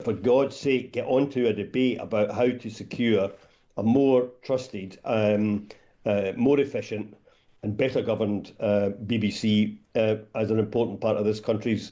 for God's sake, get onto a debate about how to secure a more trusted, more efficient and better governed BBC as an important part of this country's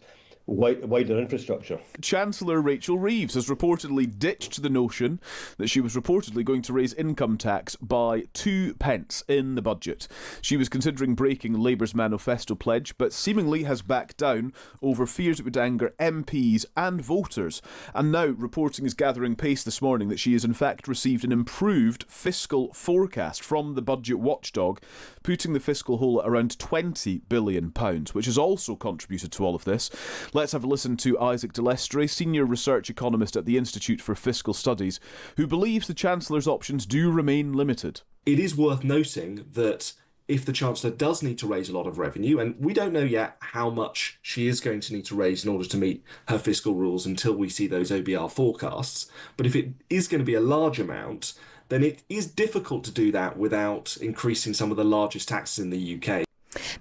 wider infrastructure. Chancellor Rachel Reeves has reportedly ditched the notion that she was reportedly going to raise income tax by 2p in the budget. She was considering breaking Labour's manifesto pledge, but seemingly has backed down over fears it would anger MPs and voters. And now reporting is gathering pace this morning that she has in fact received an improved fiscal forecast from the budget watchdog, putting the fiscal hole at around £20 billion, which has also contributed to all of this. Let's have a listen to Isaac Delestre, Senior Research Economist at the Institute for Fiscal Studies, who believes the Chancellor's options do remain limited. It is worth noting that if the Chancellor does need to raise a lot of revenue, and we don't know yet how much she is going to need to raise in order to meet her fiscal rules until we see those OBR forecasts, but if it is going to be a large amount, then it is difficult to do that without increasing some of the largest taxes in the UK.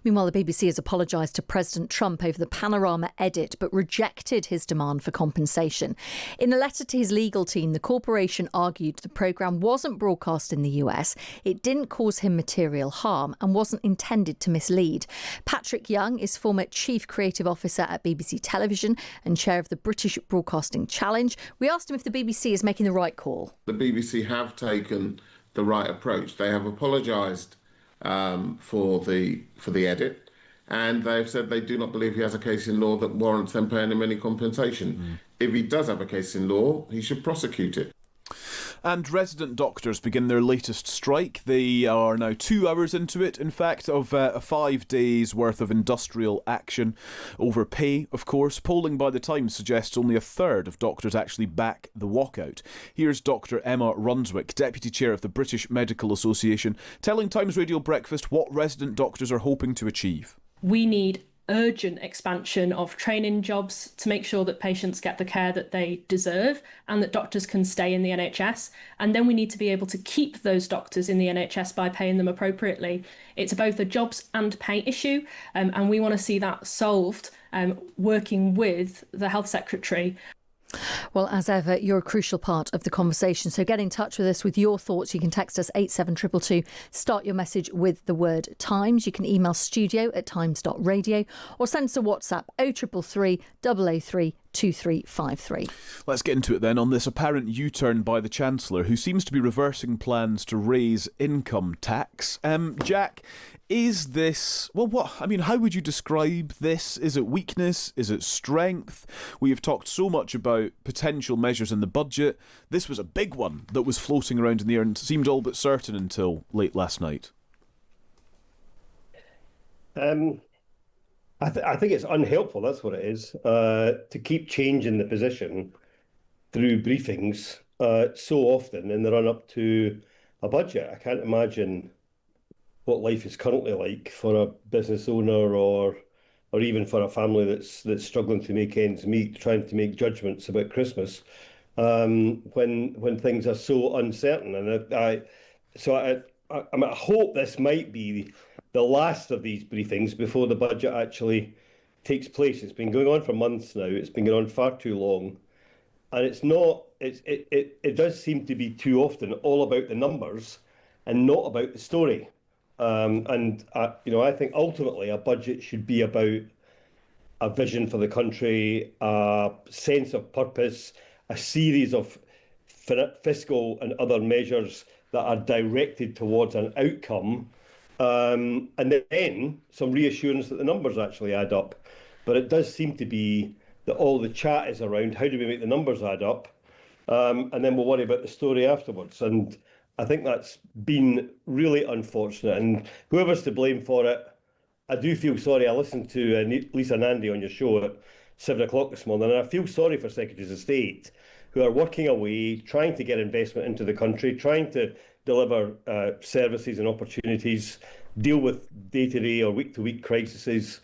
Meanwhile, the BBC has apologised to President Trump over the Panorama edit, but rejected his demand for compensation. In a letter to his legal team, the corporation argued the programme wasn't broadcast in the US, it didn't cause him material harm and wasn't intended to mislead. Patrick Young is former Chief Creative Officer at BBC Television and chair of the British Broadcasting Challenge. We asked him if the BBC is making the right call. The BBC have taken the right approach. They have apologised for the edit, and they've said they do not believe he has a case in law that warrants them paying him any compensation. If he does have a case in law, he should prosecute it. And resident doctors begin their latest strike. They are now 2 hours into it, in fact, of 5 days' worth of industrial action over pay, of course. Polling by the Times suggests only a third of doctors actually back the walkout. Here's Dr Emma Runswick, Deputy Chair of the British Medical Association, telling Times Radio Breakfast what resident doctors are hoping to achieve. We need urgent expansion of training jobs to make sure that patients get the care that they deserve and that doctors can stay in the NHS. And then we need to be able to keep those doctors in the NHS by paying them appropriately. It's both a jobs and pay issue, and we want to see that solved working with the Health Secretary. Well, as ever, you're a crucial part of the conversation. So get in touch with us with your thoughts. You can text us 87222. Start your message with the word Times. You can email studio@times.radio or send us a WhatsApp 0333 003 2353. Let's get into it then on this apparent U-turn by the Chancellor, who seems to be reversing plans to raise income tax. Jack, is this, how would you describe this? Is it weakness? Is it strength? We have talked so much about potential measures in the budget. This was a big one that was floating around in the air and seemed all but certain until late last night. I think it's unhelpful, that's what it is, to keep changing the position through briefings so often in the run-up to a budget. I can't imagine what life is currently like for a business owner or even for a family that's struggling to make ends meet, trying to make judgments about Christmas when things are so uncertain. And I hope this might be the last of these briefings before the budget actually takes place. It's been going on for months now. It's been going on far too long. And it does seem to be too often all about the numbers and not about the story. I think ultimately a budget should be about a vision for the country, a sense of purpose, a series of fiscal and other measures that are directed towards an outcome, and then some reassurance that the numbers actually add up. But it does seem to be that all the chat is around how do we make the numbers add up, and then we'll worry about the story afterwards. And I think that's been really unfortunate. And whoever's to blame for it, I do feel sorry. I listened to Lisa Nandy on your show at 7 o'clock this morning, and I feel sorry for Secretaries of State who are working away, trying to get investment into the country, trying to deliver services and opportunities, deal with day-to-day or week-to-week crises,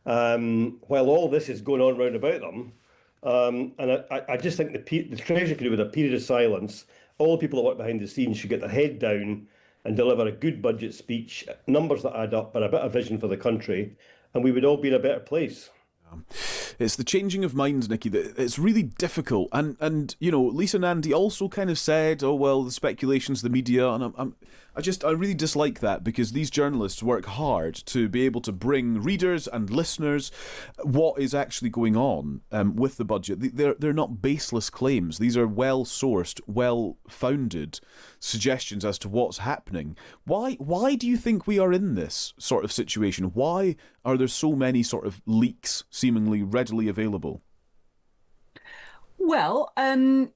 while all this is going on round about them. And I just think the Treasury could do with a period of silence. All the people that work behind the scenes should get their head down and deliver a good budget speech, numbers that add up, but a bit of vision for the country, and we would all be in a better place. it's the changing of minds, Nikki, that it's really difficult. And Lisa Nandy also kind of said, oh, well, the speculations, the media, and I really dislike that, because these journalists work hard to be able to bring readers and listeners what is actually going on with the budget. They're not baseless claims. These are well-sourced, well-founded suggestions as to what's happening. Why do you think we are in this sort of situation? Why are there so many sort of leaks seemingly readily available? Well, so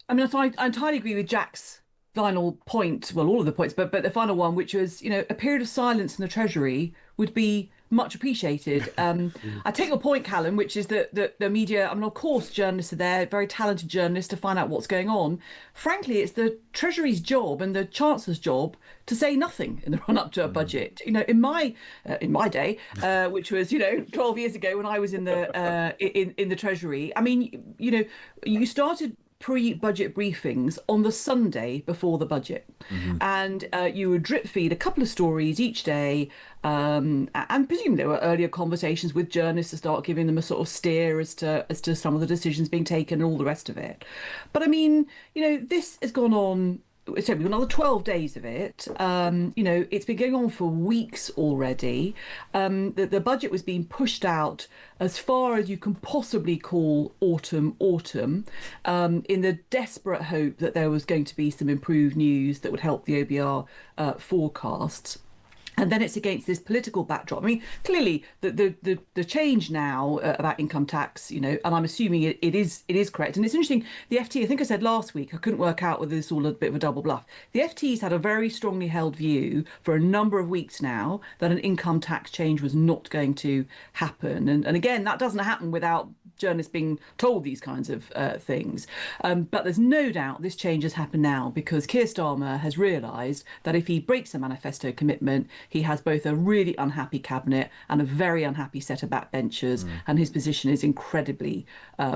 I entirely agree with Jack's final point, well, all of the points, but the final one, which was, a period of silence in the Treasury would be much appreciated. I take your point, Callum, which is that the media, of course, journalists are there, very talented journalists, to find out what's going on. Frankly, it's the Treasury's job and the Chancellor's job to say nothing in the run-up to a budget. In my day, which was 12 years ago when I was in the Treasury, you started pre-budget briefings on the Sunday before the budget, and you would drip feed a couple of stories each day, and presumably there were earlier conversations with journalists to start giving them a sort of steer as to some of the decisions being taken and all the rest of it. But this has gone on. So we've got another 12 days of it. It's been going on for weeks already. The budget was being pushed out as far as you can possibly call autumn, in the desperate hope that there was going to be some improved news that would help the OBR forecasts. And then it's against this political backdrop. Clearly, the change now about income tax, and I'm assuming it is correct. And it's interesting, the FT, I think I said last week, I couldn't work out whether this was all a bit of a double bluff. The FT's had a very strongly held view for a number of weeks now that an income tax change was not going to happen. And again, that doesn't happen without journalists being told these kinds of things. But there's no doubt this change has happened now because Keir Starmer has realised that if he breaks a manifesto commitment, he has both a really unhappy cabinet and a very unhappy set of backbenchers, and his position is incredibly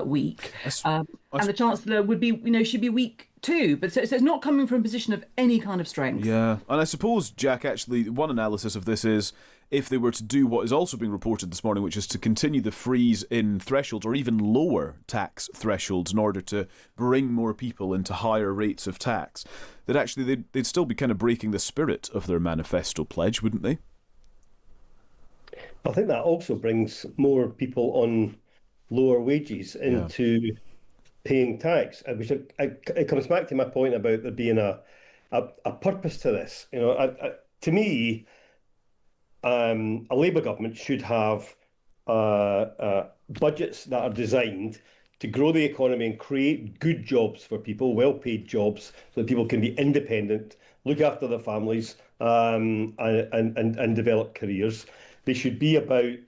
weak. And the Chancellor would be, should be weak too. But so it's not coming from a position of any kind of strength. Yeah, and I suppose, Jack, actually, one analysis of this is if they were to do what is also being reported this morning, which is to continue the freeze in thresholds or even lower tax thresholds in order to bring more people into higher rates of tax, that actually they'd still be kind of breaking the spirit of their manifesto pledge, wouldn't they? I think that also brings more people on lower wages into paying tax. It comes back to my point about there being a purpose to this. To me, a Labour government should have budgets that are designed to grow the economy and create good jobs for people, well-paid jobs, so that people can be independent, look after their families, and develop careers. They should be about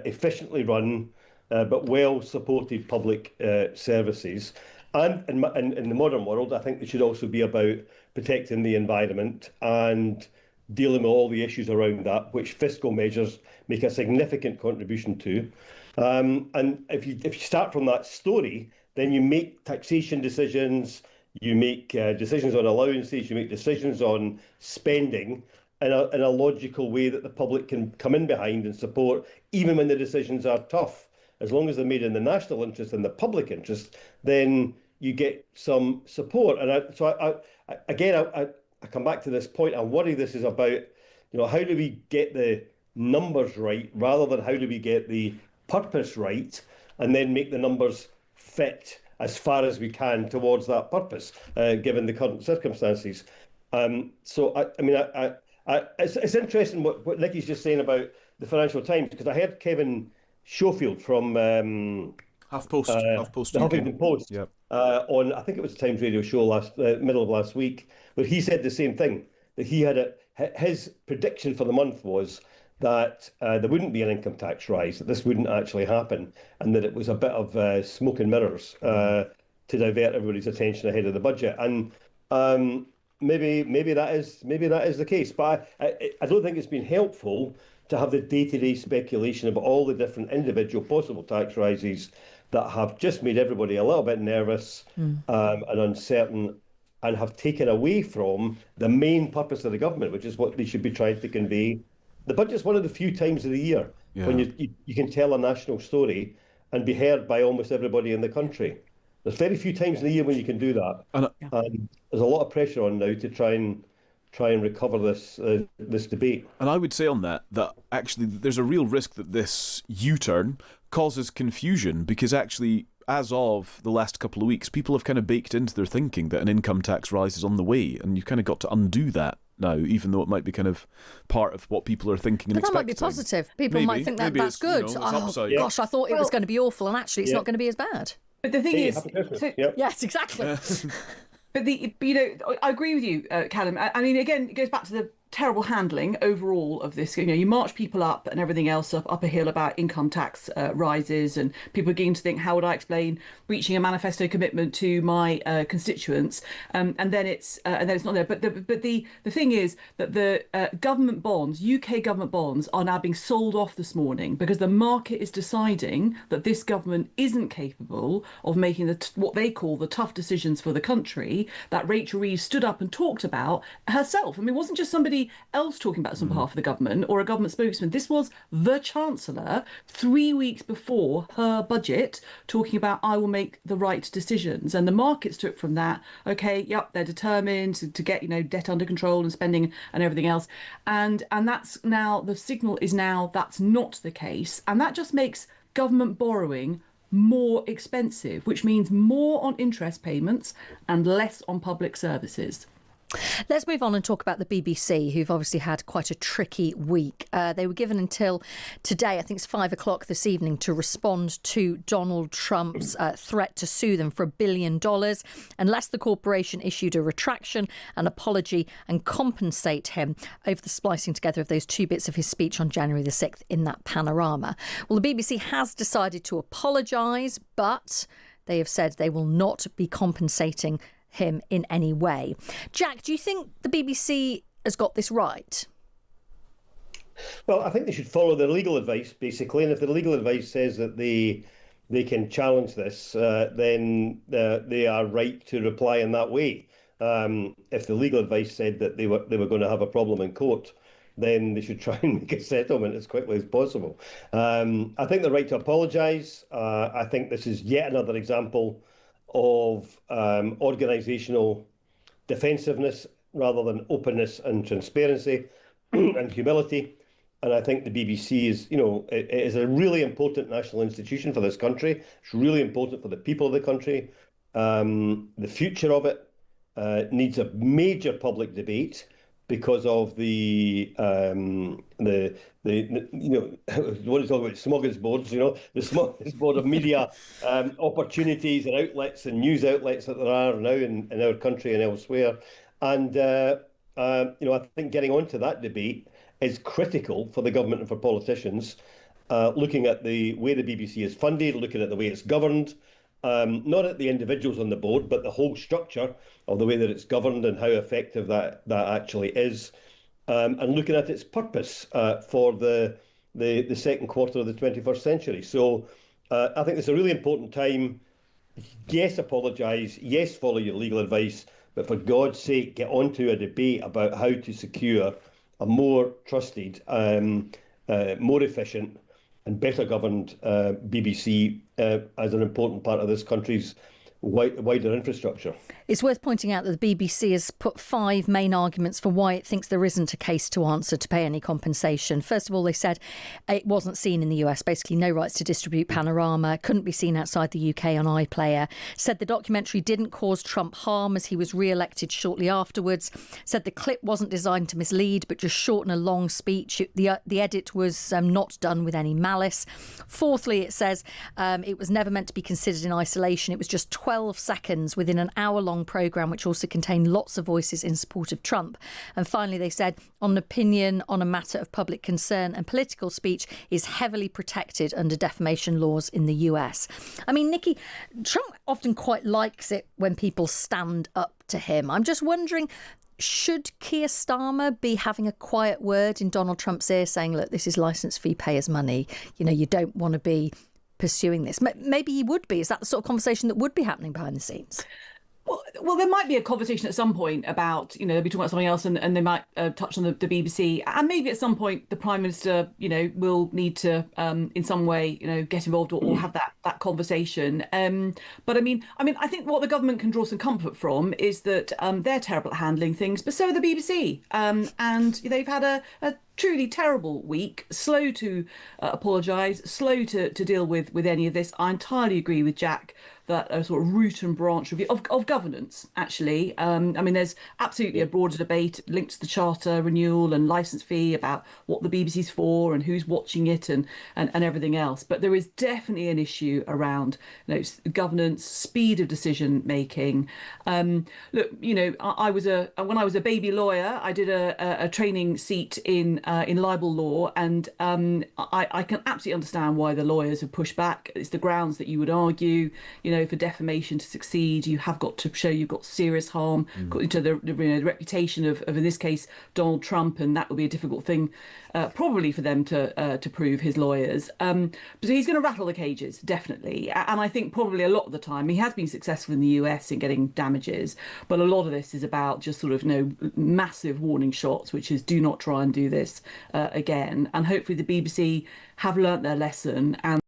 efficiently run but well-supported public services. And in the modern world, I think they should also be about protecting the environment and dealing with all the issues around that, which fiscal measures make a significant contribution to. And if you start from that story, then you make taxation decisions, you make decisions on allowances, you make decisions on spending in a logical way that the public can come in behind and support, even when the decisions are tough. As long as they're made in the national interest and the public interest, then you get some support. And I come back to this point. I worry this is about, how do we get the numbers right rather than how do we get the purpose right, and then make the numbers fit as far as we can towards that purpose, given the current circumstances. It's interesting what Nicky's just saying about the Financial Times, because I heard Kevin Schofield from HuffPost the Huffington Post, on, I think it was the Times radio show middle of last week, where he said the same thing, that he had his prediction for the month was that there wouldn't be an income tax rise, that this wouldn't actually happen, and that it was a bit of smoke and mirrors to divert everybody's attention ahead of the budget. And maybe that is the case, but I don't think it's been helpful to have the day-to-day speculation about all the different individual possible tax rises that have just made everybody a little bit nervous and uncertain, and have taken away from the main purpose of the government, which is what they should be trying to convey. The budget's one of the few times of the year when you can tell a national story and be heard by almost everybody in the country. There's very few times in the year when you can do that. And there's a lot of pressure on now to try and recover this debate. And I would say on that actually there's a real risk that this U-turn causes confusion, because actually, as of the last couple of weeks, people have kind of baked into their thinking that an income tax rise is on the way, and you've kind of got to undo that now, even though it might be kind of part of what people are thinking and but that expecting. might be positive. People might think that's good. Gosh, I thought it was going to be awful, and actually it's not going to be as bad. But the thing is, yes, exactly. But I agree with you, Callum. I mean, again, it goes back to the terrible handling overall of this. You march people up and everything else up a hill about income tax rises, and people begin to think, how would I explain reaching a manifesto commitment to my constituents? And then it's not there. But the thing is that the government bonds, UK government bonds, are now being sold off this morning because the market is deciding that this government isn't capable of making what they call the tough decisions for the country that Rachel Reeves stood up and talked about herself. I mean, it wasn't just somebody else talking about this on behalf of the government or a government spokesman. This was the Chancellor 3 weeks before her budget talking about, I will make the right decisions. And the markets took from that, okay, yep, they're determined to get, debt under control and spending and everything else. And that's now, the signal is now that's not the case. And that just makes government borrowing more expensive, which means more on interest payments and less on public services. Let's move on and talk about the BBC, who've obviously had quite a tricky week. They were given until today, I think it's 5 o'clock this evening, to respond to Donald Trump's threat to sue them for $1 billion unless the corporation issued a retraction, an apology and compensate him over the splicing together of those two bits of his speech on January the 6th in that panorama. Well, the BBC has decided to apologise, but they have said they will not be compensating him in any way. Jack, do you think the BBC has got this right? Well, I think they should follow their legal advice, basically, and if the legal advice says that they can challenge this, then they are right to reply in that way. If the legal advice said that they were going to have a problem in court, then they should try and make a settlement as quickly as possible. I think they're right to apologise. I think this is yet another example of organisational defensiveness rather than openness and transparency and humility. And I think the BBC is, it is a really important national institution for this country. It's really important for the people of the country. The future of it needs a major public debate because of the what is talking about smorgasbords, the smorgasbord of media opportunities and outlets and news outlets that there are now in our country and elsewhere. And I think getting onto that debate is critical for the government and for politicians, looking at the way the BBC is funded, looking at the way it's governed, not at the individuals on the board, but the whole structure of the way that it's governed and how effective that actually is, and looking at its purpose for the second quarter of the 21st century. So I think it's a really important time. Yes, apologise. Yes, follow your legal advice. But for God's sake, get onto a debate about how to secure a more trusted, more efficient and better governed BBC as an important part of this country's wider infrastructure. It's worth pointing out that the BBC has put 5 main arguments for why it thinks there isn't a case to answer to pay any compensation. First of all, they said it wasn't seen in the US, basically no rights to distribute Panorama, couldn't be seen outside the UK on iPlayer, said the documentary didn't cause Trump harm as he was re-elected shortly afterwards, said the clip wasn't designed to mislead but just shorten a long speech. The edit was not done with any malice. Fourthly, it says it was never meant to be considered in isolation. It was just 12 seconds within an hour-long programme which also contained lots of voices in support of Trump. And finally, they said an opinion on a matter of public concern and political speech is heavily protected under defamation laws in the US. I mean, Nikki, Trump often quite likes it when people stand up to him. I'm just wondering, should Keir Starmer be having a quiet word in Donald Trump's ear saying, look, this is licence fee payers' money. You don't want to be pursuing this? Maybe he would be. Is that the sort of conversation that would be happening behind the scenes? Well, Well, there might be a conversation at some point about, they'll be talking about something else, and they might touch on the BBC, and maybe at some point the Prime Minister, will need to, in some way, get involved or have that conversation. But I think what the government can draw some comfort from is that they're terrible at handling things, but so are the BBC, and they've had a truly terrible week, slow to apologise, slow to deal with any of this. I entirely agree with Jack that a sort of root and branch review of governance, actually. There's absolutely a broader debate linked to the charter renewal and licence fee about what the BBC's for and who's watching it and everything else. But there is definitely an issue around governance, speed of decision making. Look, when I was a baby lawyer, I did a training seat in libel law, and I can absolutely understand why the lawyers have pushed back. It's the grounds that you would argue, for defamation to succeed, you have got to show you've got serious harm to the reputation of, in this case, Donald Trump, and that would be a difficult thing probably for them to prove, his lawyers. So he's going to rattle the cages, definitely. And I think probably a lot of the time he has been successful in the US in getting damages, but a lot of this is about just sort of massive warning shots, which is do not try and do this again. And hopefully the BBC have learnt their lesson, and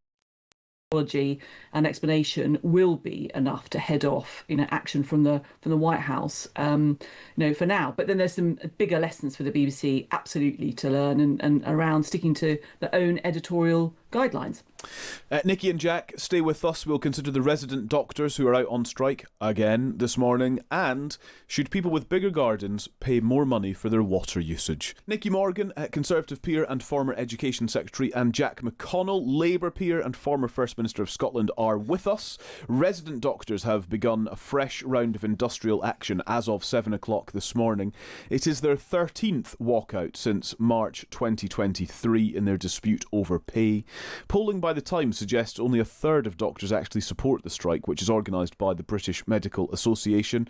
apology and explanation will be enough to head off action from the White House for now. But then there's some bigger lessons for the BBC absolutely to learn, and around sticking to their own editorial guidelines. Nikki and Jack, stay with us. We'll consider the resident doctors who are out on strike again this morning, and should people with bigger gardens pay more money for their water usage. Nikki Morgan, Conservative peer and former Education Secretary, and Jack McConnell, Labour peer and former First Minister of Scotland, are with us. Resident doctors have begun a fresh round of industrial action as of 7 o'clock this morning. It is their 13th walkout since March 2023 in their dispute over pay. Polling by The Times suggests only a third of doctors actually support the strike, which is organised by the British Medical Association.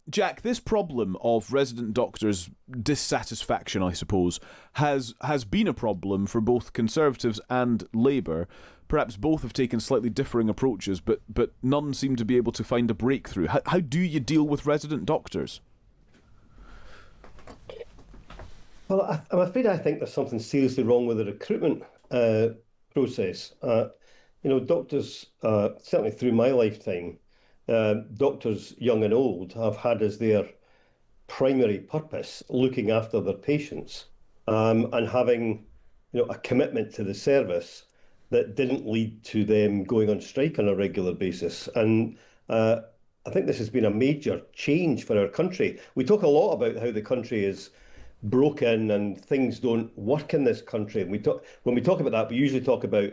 Jack, this problem of resident doctors' dissatisfaction, I suppose, has been a problem for both Conservatives and Labour. Perhaps both have taken slightly differing approaches, but none seem to be able to find a breakthrough. How do you deal with resident doctors? Well, I'm afraid I think there's something seriously wrong with the recruitment process. Doctors, certainly through my lifetime, doctors young and old have had as their primary purpose looking after their patients, and having a commitment to the service that didn't lead to them going on strike on a regular basis. And I think this has been a major change for our country. We talk a lot about how the country is broken and things don't work in this country. And when we talk about that, we usually talk about,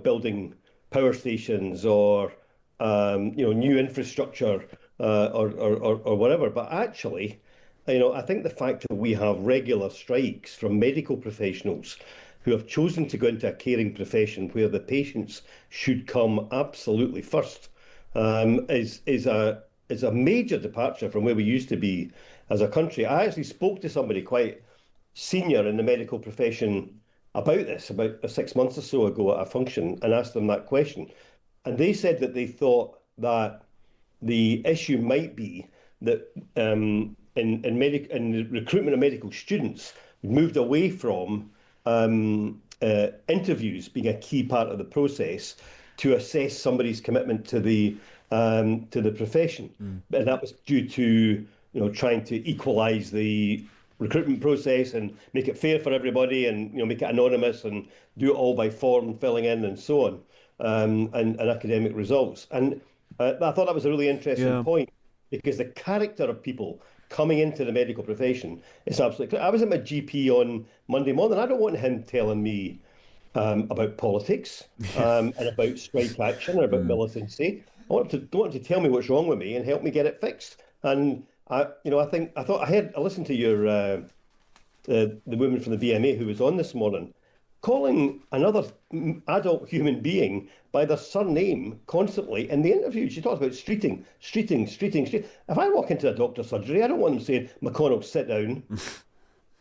building power stations or, new infrastructure or whatever. But actually, I think the fact that we have regular strikes from medical professionals who have chosen to go into a caring profession where the patients should come absolutely first is a major departure from where we used to be as a country. I actually spoke to somebody quite senior in the medical profession about this about 6 months or so ago at a function, and asked them that question. And they said that they thought that the issue might be that in the recruitment of medical students, we moved away from interviews being a key part of the process to assess somebody's commitment to the profession. And that was due to trying to equalise the recruitment process and make it fair for everybody, and make it anonymous and do it all by form filling in and so on, and academic results. And I thought that was a really interesting point, because the character of people coming into the medical profession is absolutely clear. I was at my GP on Monday morning. I don't want him telling me about politics and about strike action or about militancy. I want him to tell me what's wrong with me and help me get it fixed. And I listened to your the woman from the BMA who was on this morning, calling another adult human being by their surname constantly in the interview. She talks about streeting. If I walk into a doctor's surgery, I don't want them saying, "McConnell, sit down."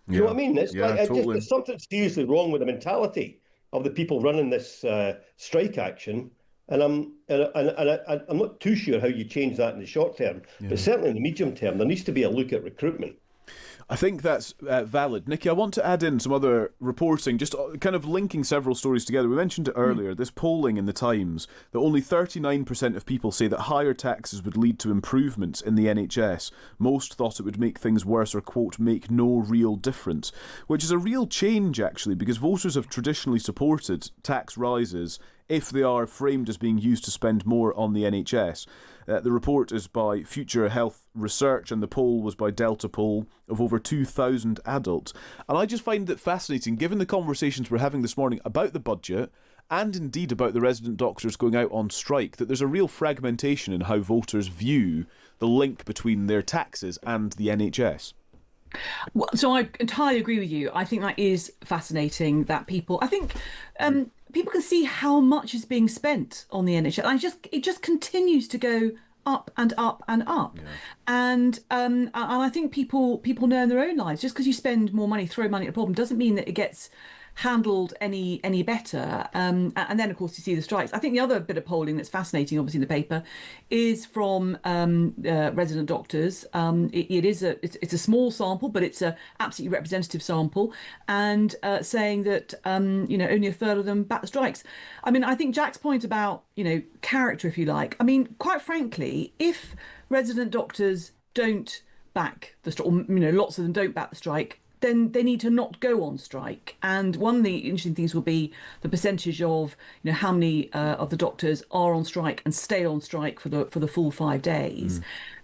You know what I mean? It's totally. There's something seriously wrong with the mentality of the people running this strike action. And I'm not too sure how you change that in the short term, but certainly in the medium term, there needs to be a look at recruitment. I think that's valid. Nikki, I want to add in some other reporting, just kind of linking several stories together. We mentioned it earlier, this polling in the Times, that only 39% of people say that higher taxes would lead to improvements in the NHS. Most thought it would make things worse or, quote, make no real difference, which is a real change, actually, because voters have traditionally supported tax rises if they are framed as being used to spend more on the NHS. The report is by Future Health Research, and the poll was by Delta Poll of over 2,000 adults. And I just find it fascinating, given the conversations we're having this morning about the budget, and indeed about the resident doctors going out on strike, that there's a real fragmentation in how voters view the link between their taxes and the NHS. Well, so I entirely agree with you. I think that is fascinating that people, I think people can see how much is being spent on the NHS. And it just continues to go up and up and up. Yeah. And I think people know in their own lives, just because you spend more money, throw money at a problem, doesn't mean that it gets handled any better. And then, of course, you see the strikes. I think the other bit of polling that's fascinating, obviously, in the paper, is from resident doctors. It's a small sample, but it's a absolutely representative sample, and saying that only a third of them back the strikes. I mean, I think Jack's point about character, if you like. I mean, quite frankly, if resident doctors don't back the strike, or lots of them don't back the strike, then they need to not go on strike. And one of the interesting things will be the percentage of how many of the doctors are on strike and stay on strike for the full 5 days.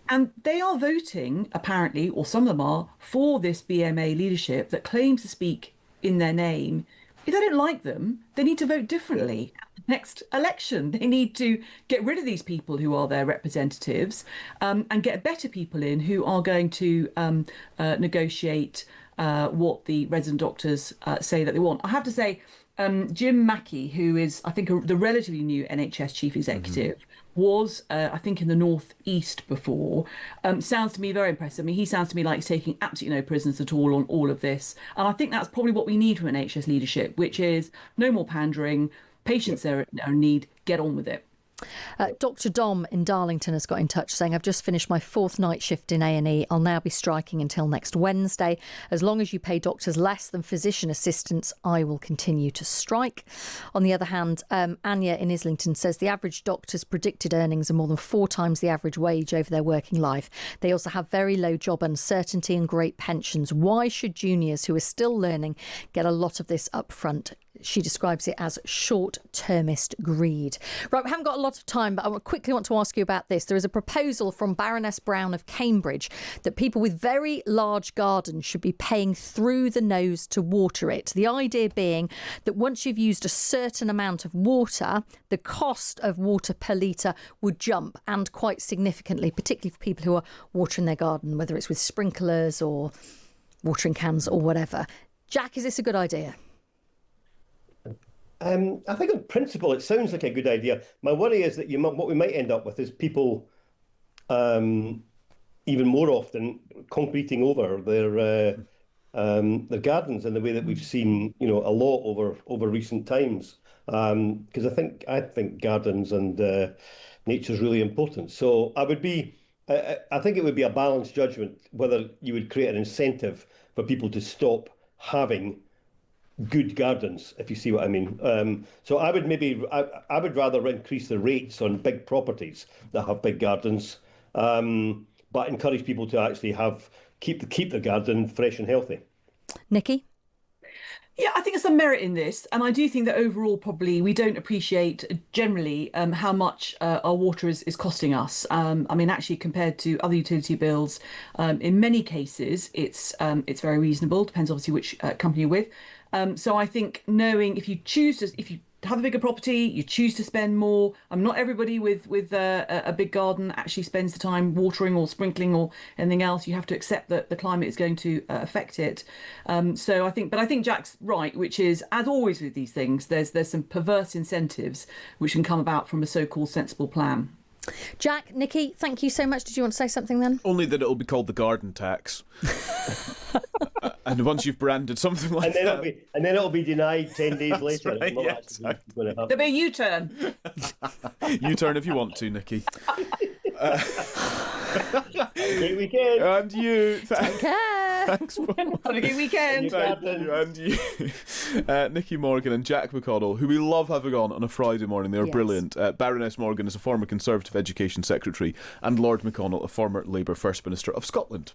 And they are voting, apparently, or some of them are, for this BMA leadership that claims to speak in their name. If they don't like them, they need to vote differently at the next election. They need to get rid of these people who are their representatives and get better people in who are going to negotiate what the resident doctors say that they want. I have to say, Jim Mackey, who is, I think, the relatively new NHS chief executive, was, I think, in the North East before. Sounds to me very impressive. I mean, he sounds to me like he's taking absolutely no prisoners at all on all of this. And I think that's probably what we need from NHS leadership, which is no more pandering, patients are in need, get on with it. Dr. Dom in Darlington has got in touch saying, I've just finished my 4th night shift in A&E. I'll now be striking until next Wednesday. As long as you pay doctors less than physician assistants, I will continue to strike. On the other hand, Anya in Islington says the average doctor's predicted earnings are more than 4 times the average wage over their working life. They also have very low job uncertainty and great pensions. Why should juniors who are still learning get a lot of this up front? She describes it as short-termist greed. Right, we haven't got a lot of time, but I quickly want to ask you about this. There is a proposal from Baroness Brown of Cambridge that people with very large gardens should be paying through the nose to water it. The idea being that once you've used a certain amount of water, the cost of water per litre would jump, and quite significantly, particularly for people who are watering their garden, whether it's with sprinklers or watering cans or whatever. Jack, is this a good idea? I think in principle it sounds like a good idea. My worry is that what we might end up with is people even more often concreting over their gardens in the way that we've seen a lot over recent times. Because I think gardens and nature is really important. So I think it would be a balanced judgment whether you would create an incentive for people to stop having good gardens, if you see what I mean. So I would rather increase the rates on big properties that have big gardens, but encourage people to actually keep the garden fresh and healthy. Nikki? Yeah, I think there's some merit in this, and I do think that overall probably we don't appreciate generally how much our water is costing us. I mean, actually compared to other utility bills, in many cases it's very reasonable. Depends obviously which company you're with. So I think knowing if you have a bigger property, you choose to spend more. Not everybody with a big garden actually spends the time watering or sprinkling or anything else. You have to accept that the climate is going to affect it. So I think Jack's right, which is, as always with these things, there's some perverse incentives which can come about from a so-called sensible plan. Jack, Nikki, thank you so much. Did you want to say something then? Only that it'll be called the garden tax. And once you've branded something like and then that, it'll be denied 10 days later. right, It's not yeah, actually exactly. going to happen. There'll be a U-turn. you turn if you want to, Nikki. Great weekend. And you. Take care. Thanks, Paul. Have a good weekend. Thank you, and you. Nikki Morgan and Jack McConnell, who we love having on a Friday morning. They're Yes. brilliant. Baroness Morgan is a former Conservative Education Secretary, and Lord McConnell, a former Labour First Minister of Scotland.